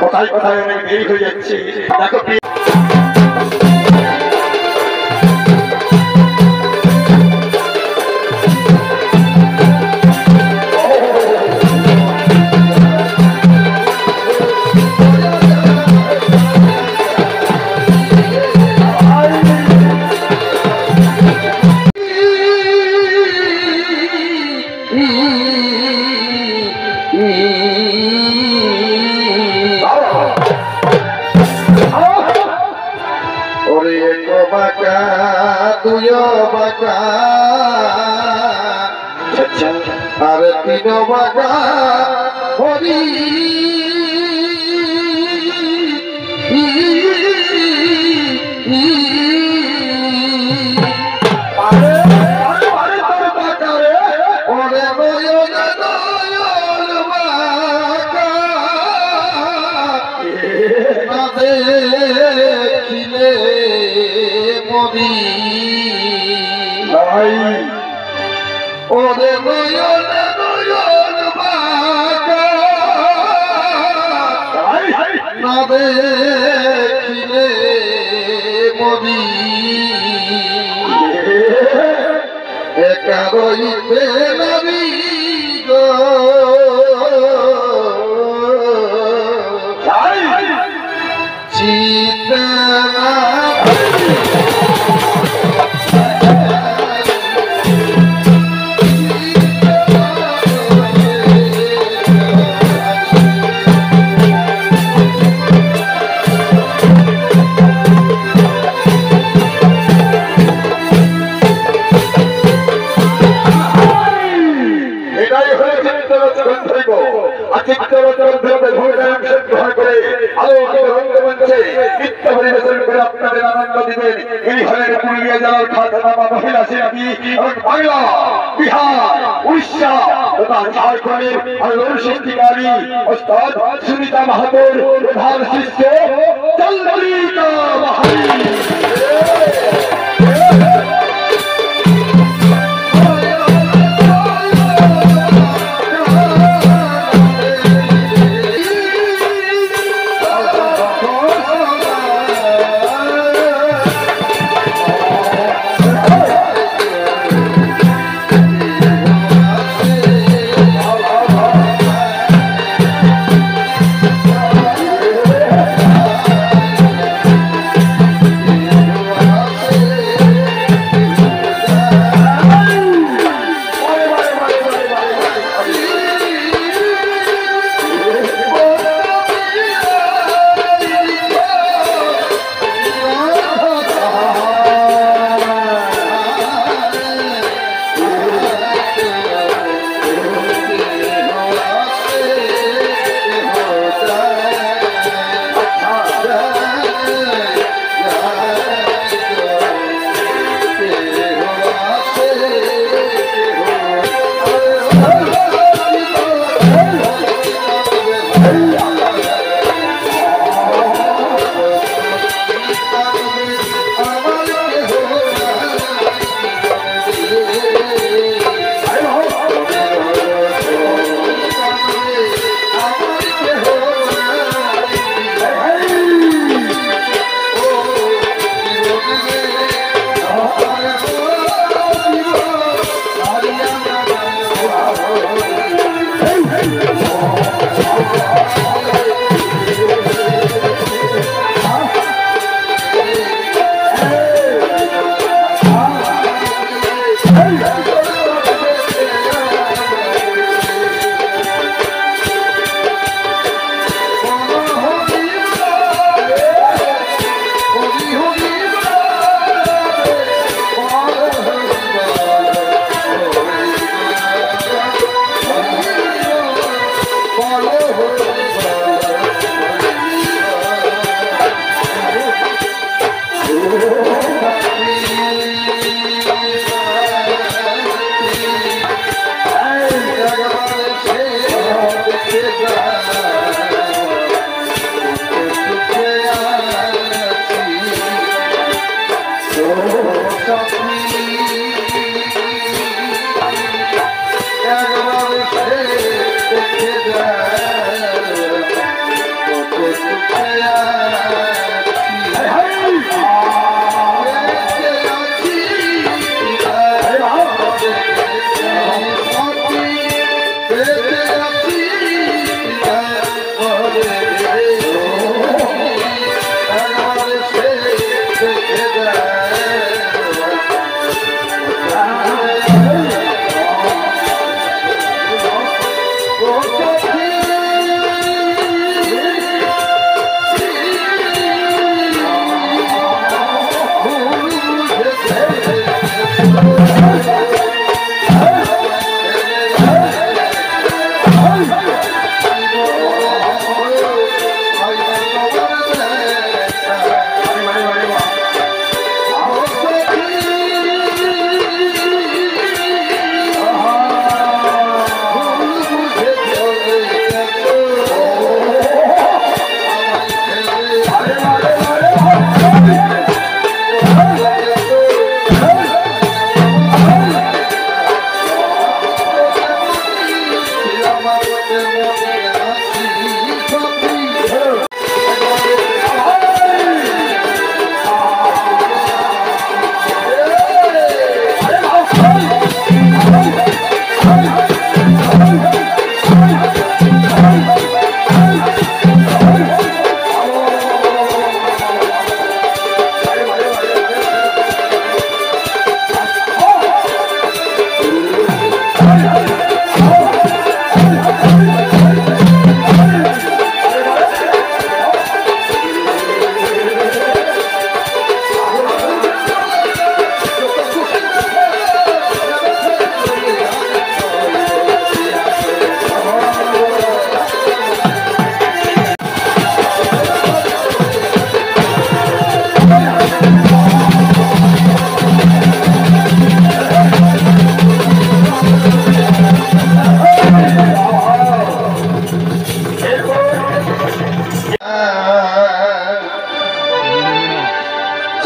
কোথায় কোথায় অনেক দেরি হয়ে যাচ্ছে দেখো अरे तीनों बाबा होली सुनीता महापुर प्रधान शिष्य चंद्रिका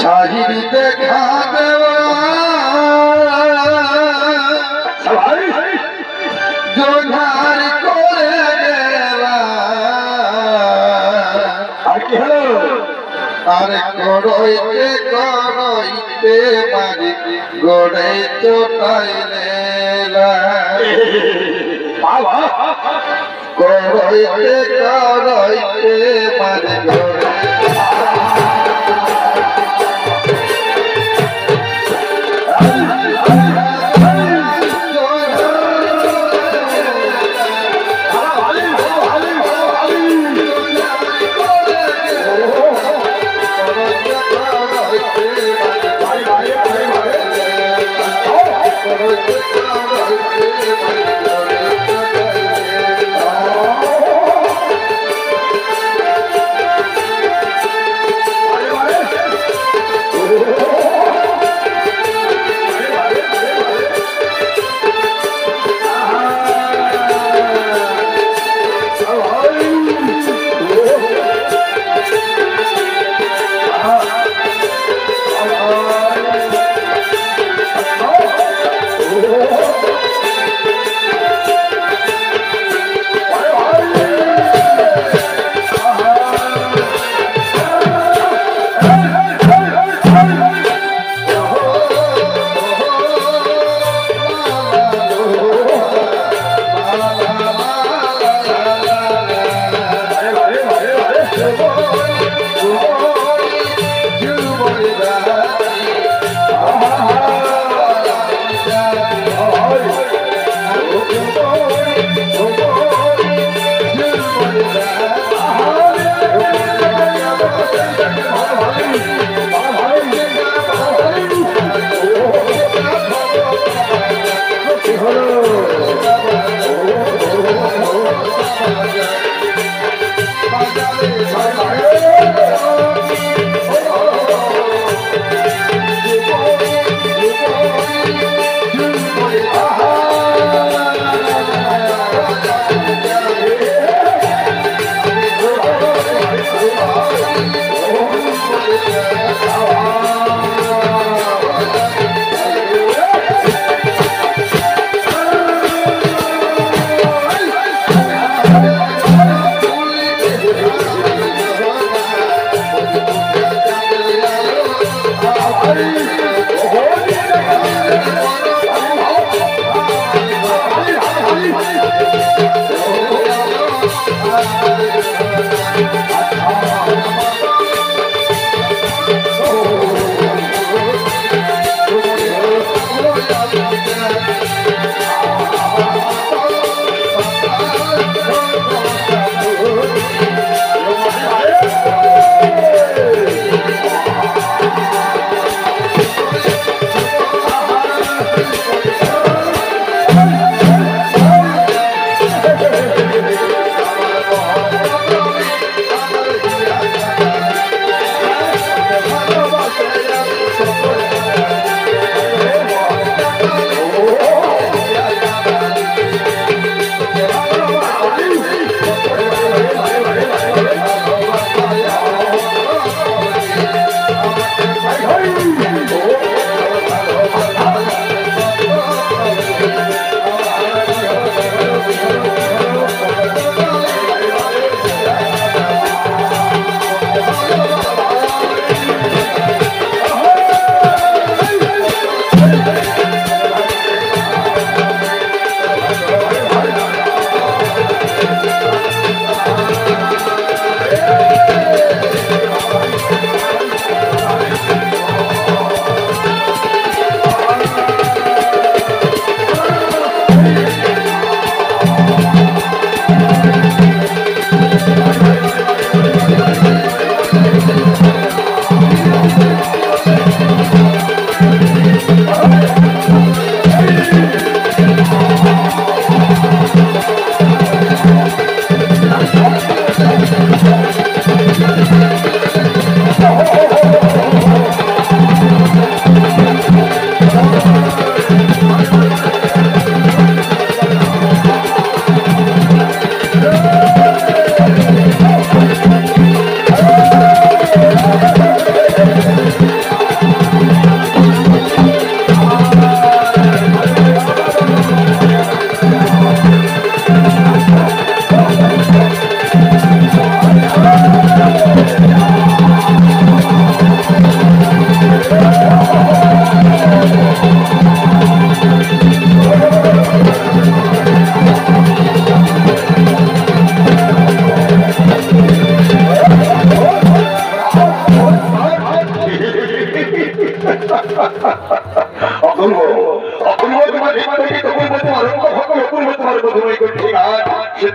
চাহির দেখা দেওয়া জোধার করে দেওয়া আর কি হলো? আর করইতে মারি গোড়ে চোটাইলে বাবা করইতে মারি গোড়ে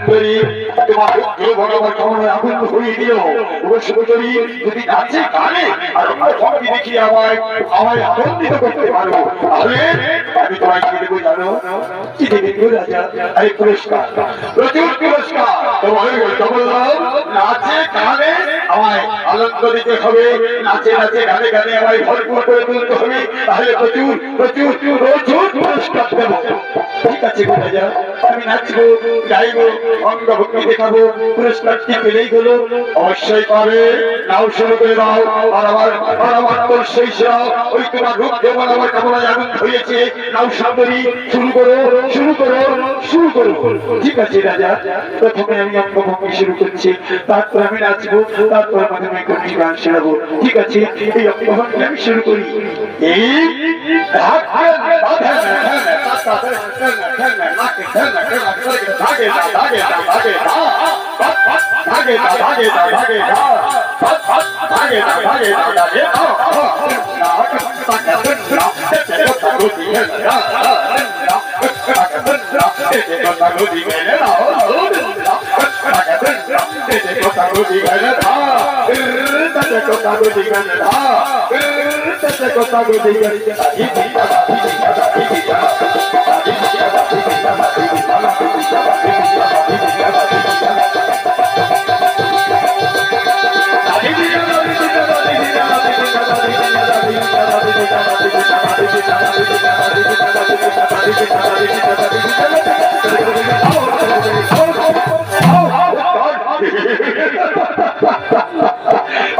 সুন্দরী তোমার দুঃখে ভগবান কেমন আগুন হয়ে দিল ও সুন্দরী যদি নাচে গানে আর আমার সঙ্গে দেখিয়ে আমায় আনন্দিত করতে পারো তাহলে আমি তোমায় কি দেবো জানো কি দেবে গো রাজা আরে পুরস্কার প্রচুর পুরস্কার তোমার বললাম নাচে গানে আমায় আনন্দ দিতে হবে নাচে নাচে গানে গানে আমায় ভরপুর করে তুলতে হবে তাহলে প্রচুর প্রচুর প্রচুর পুরস্কার দেবো ঠিক আছে গো রাজা আমি নাচবো গাইবো অঙ্গভঙ্গি দেখাবো পুরস্কারটি পেলেই হলো অবশ্যই পাবে নাও শুরু করে দাও আর আমার তোর সেই ওই তোমার রূপ যেমন আমার কামনায় আগুন হয়েছে নাও সুন্দরী শুরু করো শুরু করো শুরু করো ঠিক আছে রাজা প্রথমে আমি অঙ্গভঙ্গি শুরু করছি তারপর আমি নাচবো তারপর মাধ্যমে কবি গান শোনাবো ঠিক আছে এই অঙ্গভঙ্গি আমি শুরু করি এই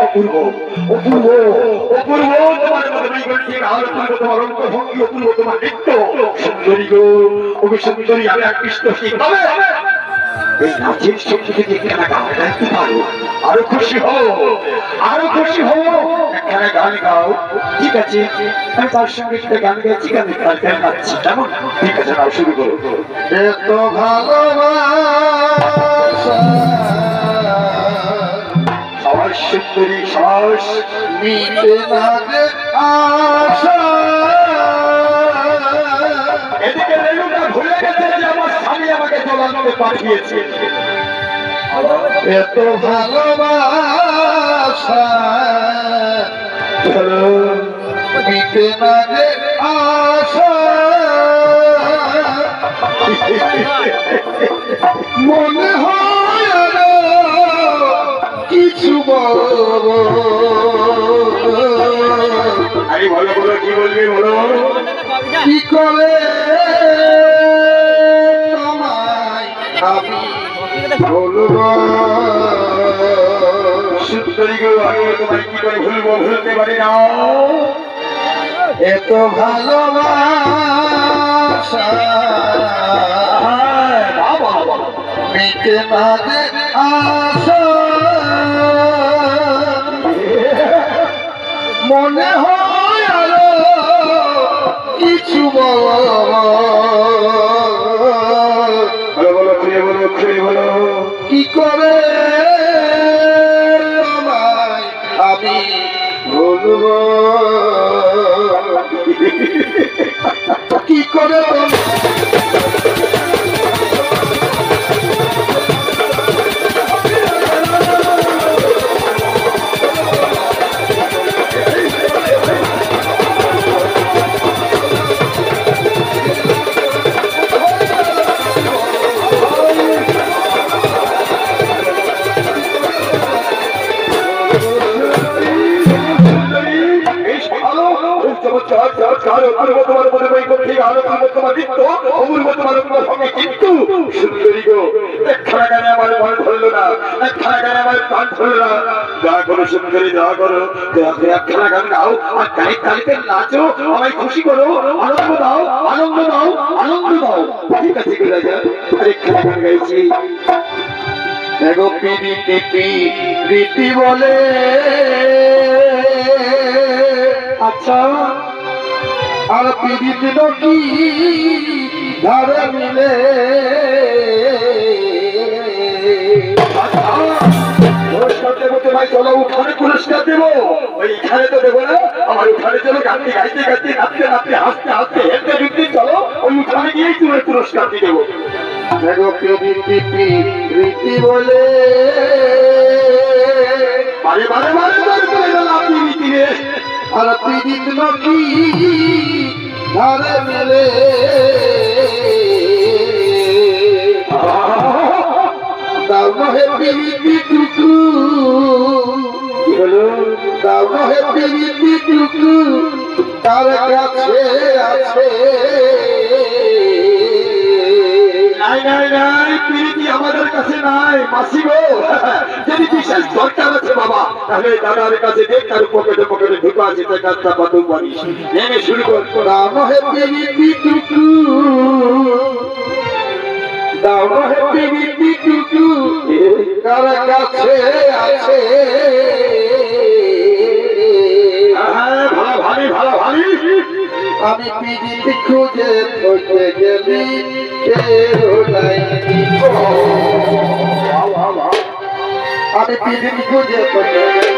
অপূর্ব অপূর্ব অপূর্ব তোমার তোমার অঙ্গভঙ্গি অপূর্ব তোমার নৃত্য সুন্দরী গো ওকে সুন্দরী আমি আকৃষ্ট হবে এই নাচের শক্তি থেকে একখানা গান গাইতে পারো আরো খুশি হও আরো খুশি হও একখানা গান গাও ঠিক আছে আমি তার সঙ্গে একটা গান গাইছি গান নাচছি কেমন ঠিক আছে নাও শুরু করো এত ভালোবাসা আমার সুন্দরী শ্বাস মিটে না যে আশা এদিকে রেণুকা ভুলে গেছে যে আমার স্বামী আমাকে জলানতে পাঠিয়েছে এত ভালোবাসা মিটে না যে আশা মনে হয় না কিছু আরে বলো বলো কি বলবে বলো কি করে তোমায় আমি বলব সুন্দরী গো আমি তোমায় কি করে ভুলবো ভুলতে পারি না এত ভালোবাসা মিটে না যে আশা মনে হয় আরো কিছু বলো খুলে বলো খুলে বলো কি করে তোমায় আমি বলব কি করে সুন্দরী গো একখানা গানে আমার মন ধরলো না একখানা গানে আমার প্রাণ ধরলো না দয়া করো সুন্দরী দয়া করো দয়া করে একখানা গান গাও আর গানের তালিতে নাচো আমায় খুশি করো আনন্দ দাও আনন্দ দাও আনন্দ দাও ঠিক আছে গো রাজা আরেকখানা গান গাইছি এগো পিরিতি রীতি বলে আচ্ছা আর পিরিতি নকি ধারে মিলে পুরস্কার দেবো তোমায় চলো উঠানে পুরস্কার দেবো ওইখানে তো দেবো না আমার উঠানে চলো গানটি গাইতে গাইতে নাচতে নাচতে হাসতে হাসতে হেঁটে যুদ্ধে চলো ওই উঠানে গিয়েই তুমি পুরস্কারটি দেবো দেখো পিরিতি রীতি বলে বারে বারে বারে বারে করে গেলাম পিরিতি রে। আর পিরিত নাকি ধারে মেলে দাও নহে পিরিতি টুকু কি হলো? দাও নহে পিরিতি টুকু তার কাছে আছে নাই নাই নাই, পিরিতি আমাদের কাছে নাই মাসি গো। যদি বিশেষ দরকার আছে বাবা, তাহলে দাদার কাছে দেখ, তার পকেটে পকেটে ঢুকে আছে, তার কাজটা কত পারিস নেমে শুরু কর। দাও নহে পিরিতি টুকু দাও নহে পিরিতি টুকু তার কাছে আছে হ্যাঁ, ভালো ভালি ভালো ভালি। আমি পিরিতি খুঁজে খুঁজে গেলি কেউ নাই আমি পিরিতি খুঁজে খুঁজে গেলি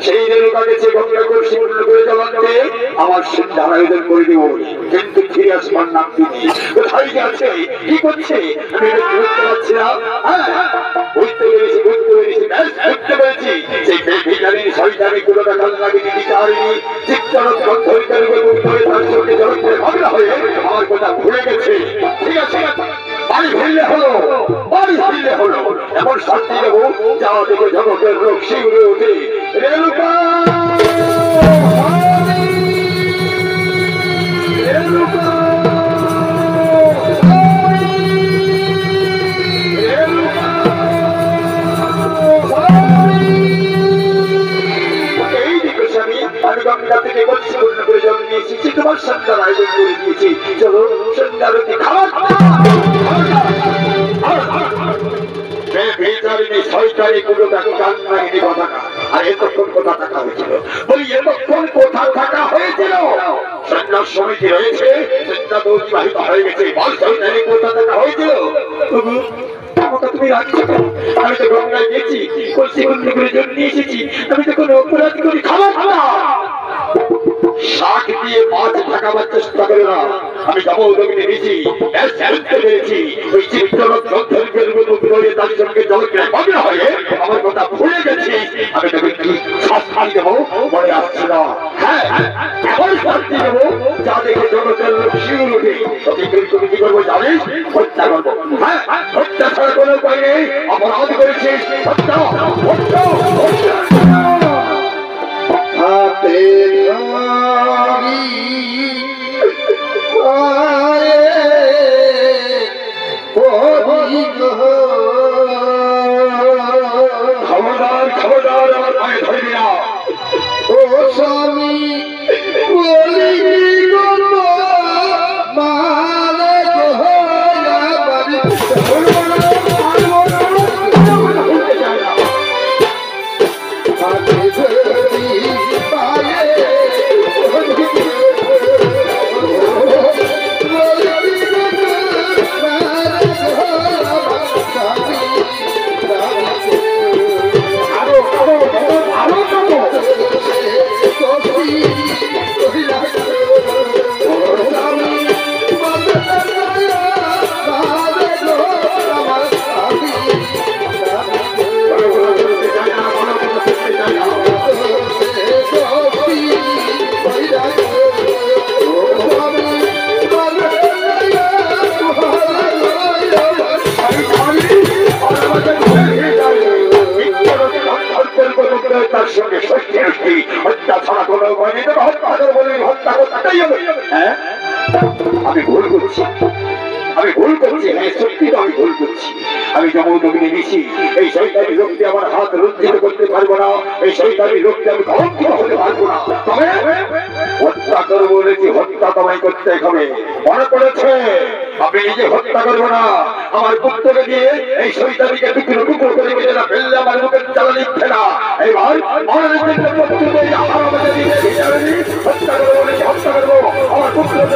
সেই রেণুকা গেছে গঙ্গা কলসি পূর্ণ করে জলাতে আমার সিদ্ধারা এদের করে দেব, কিন্তু ফিরে আসবার নাম তিনি কোথায় গেছে, কি করছে আমি এটা বুঝতে পারছি না। বুঝতে পেরেছি বুঝতে পেরেছি ব্যাস বুঝতে পেরেছি। সেই বেভিচারী শয়তানি কোনোটা কাল লাগে বিচারিণী চিত্তরত গন্ধরিকার করে তার সঙ্গে জগতে ভাবনা হয়ে আমার কথা ভুলে গেছে। ঠিক আছে, বাড়ি ফিরলে হলো, বাড়ি ফিরলে হলো, এমন শান্তি দেবো যা দেখে জগতের লোক শিউরে ওঠে। রেণুকা রেণুকা আমি গঙ্গা থেকে কলসি পূর্ণ করে জল নিয়েছি, তোমার সন্ধ্যার আয়োজন করে দিয়েছি। চলো সন্ধ্যারতি খাবার শয়তানি কোনো টাকা কান লাগেনি কথা, আর এতক্ষণ কোথা থাকা হয়েছিল বলি, এতক্ষণ কোথা থাকা হয়েছিল? সন্ধ্যার সমিতি রয়েছে, সন্ধ্যা তো অতিবাহিত হয়ে গেছে, বল শয়তানি কোথা থাকা হয়েছিল? তুমি রাখছো, আমি তো গঙ্গায় গেছি, কলসি পূর্ণ করে জল নিয়ে এসেছি, আমি তো কোনো অপরাধ করি খাবার খাওয়া শাক দিয়ে মাছ ঢাকাবার চেষ্টা করে না। আমি যাবো দমিনে নিয়েছি, বুঝতে পেরেছি ওই চিত্তরত গন্ধর্বের মতো ধরে তার সঙ্গে জলকে মগ্ন হয়ে আমার কথা ভুলে গেছি। আমি তোকে কি শাস্তি দেবো মনে আসছে না। হ্যাঁ, এমন শাস্তি দেবো যা দেখে জগতের লোক শিউর উঠে। তোকে তুমি কি করবো জানিস? হত্যা করবো। হ্যাঁ, হত্যা ছাড়া কোনো উপায় নেই। অপরাধ করেছিস, হত্যা হত্যা হত্যা। হাতে ধরি খবরদার খবরদার আমার পায়ে ধরবি না। ও স্বামী বলি মারে আরো সঙ্গে ষষ্ঠী ষষ্ঠী হত্যা ছাড়া কোনো উপায় নেই। তবে হত্যা বলে হত্যা করতেই হবে। হ্যাঁ, আমি ভুল করছি, আমি ভুল করছি। হ্যাঁ সত্যি তো আমি ভুল করছি। আমি জমদগ্নি দিছি, এই শয়তানি লোককে আমার হাত রঞ্জিত করতে পারবো না, এই শয়তানি লোককে আমি ধ্বংস হতে পারবো না। তবে হত্যা করবো বলেছি, হত্যা তোমায় করতে হবে। মনে পড়েছে আমি নিজে হত্যা করবো না, আমার পুত্রকে দিয়ে এই শয়তানিকে টুকরো টুকরো করে কেটে না ফেললে আমার মুখের জ্বালা নিচ্ছে না। এবার মনের জন্য প্রস্তুত হত্যা করবো বলেছি, হত্যা করবো। আমার পুত্রকে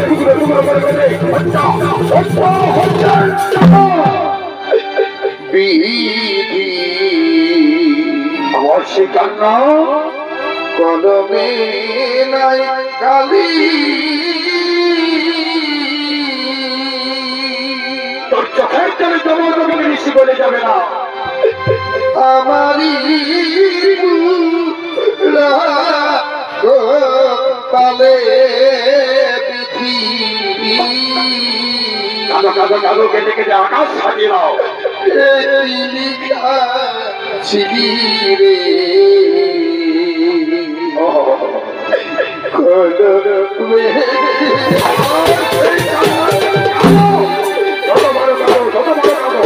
টুকরো টুকরো করে কেটে হত্যা হত্যা হত্যা। বিধি আমার সেই কান্না কলমে নাই কালি, তোর চোখের জন্য জমদগ্নি ঋষি বলে যাবে না। আমারি পালে বিধি কালো কালো কালো কেটে কেটে আকাশ সাজিয়ে দাও। শিবিরে কলমে যত বড় কালো, যত বড় কালো।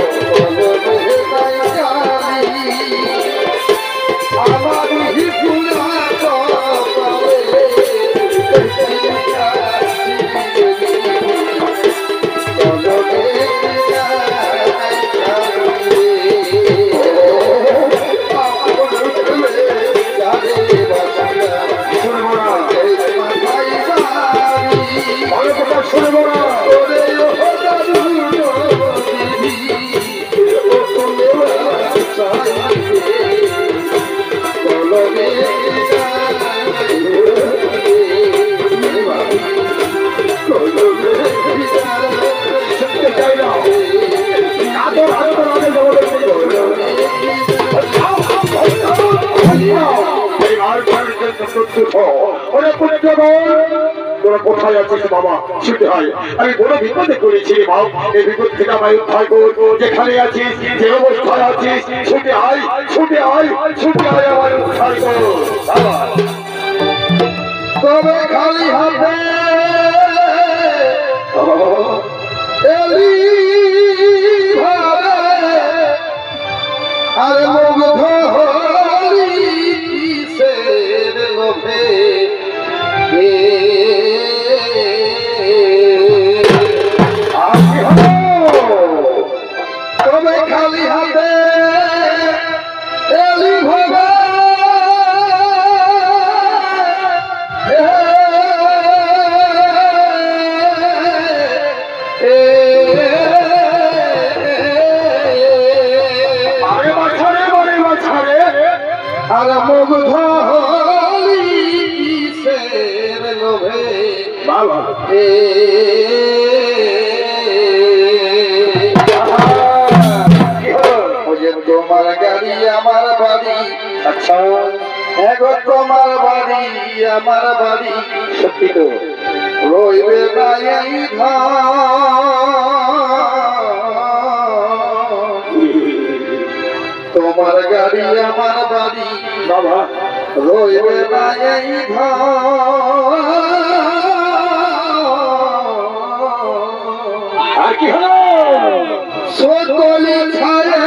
শুনবো না, শুনতে চাই না। আদর আদর আদর জমদগ্নি তোরা কোথায় আছিস বাবা? ছুটে আয়, আমি বড় বিপদে পড়েছি রে বাপ। এই বিপদ থেকে আমায় উদ্ধার কর। যেখানে আছিস, যে অবস্থায় আছিস, ছুটে আয়, ছুটে আয়, ছুটে আয়, আমায় উদ্ধার কর বাবা। তবে খালি হাতে এলি ভাবে আর মুগ্ধ হলি কিসের লোভে তবে খালি হাতে এলি ভাবে আর মুগ্ধ হলি কিসের লোভে বাবা তোমার গাড়ি আমার বাড়ি, আচ্ছা এগো তোমার বাড়ি আমার বাড়ি, সত্যি তো রইবে না এই তোমার গাড়ি আমার বাড়ি বাবা। রইবে না এই আর কি হলো? সকলে ছাড়ে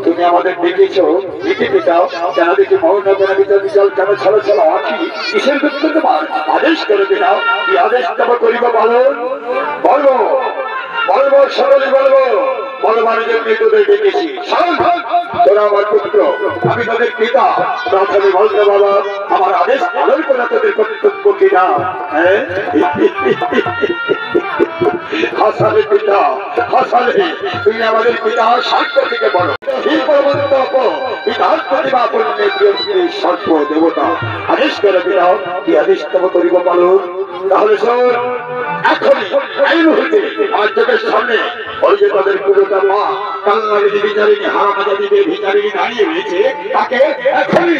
তুমি আমাদের ডেকেছো ডেকে পেটাও কেন দেখি মৌনগরের ভিতর বিশাল কেন ছলো ছলো আঁকি কিসের করতে তোমার আদেশ করে পেটাও কি আদেশ তবে করিব পালন বলবো বলবো সকলে বলবো বলবানের জন্য তোদের ডেকেছি তোরা আমার পুত্র আমি তোদের পিতা প্রথমে বলতে বাবা আমার আদেশ পালন করা তোদের কর্তব্য কিনা হ্যাঁ হাসালে পিতা হাসালে তুমি আমাদের পিতা সাক্ষ্য থেকে বলো সর্ব দেবতা আদেশ করে দিলাম কি আদেশ তব করিব পালন তাহলে শোন এখনই আইন হইতে আমার চোখের সামনে ওই যে তাদের পুরোটা মা কান্নারি বিচারিণী হারামাজা দিবে বিচারিণী দাঁড়িয়ে রয়েছে তাকে এখনই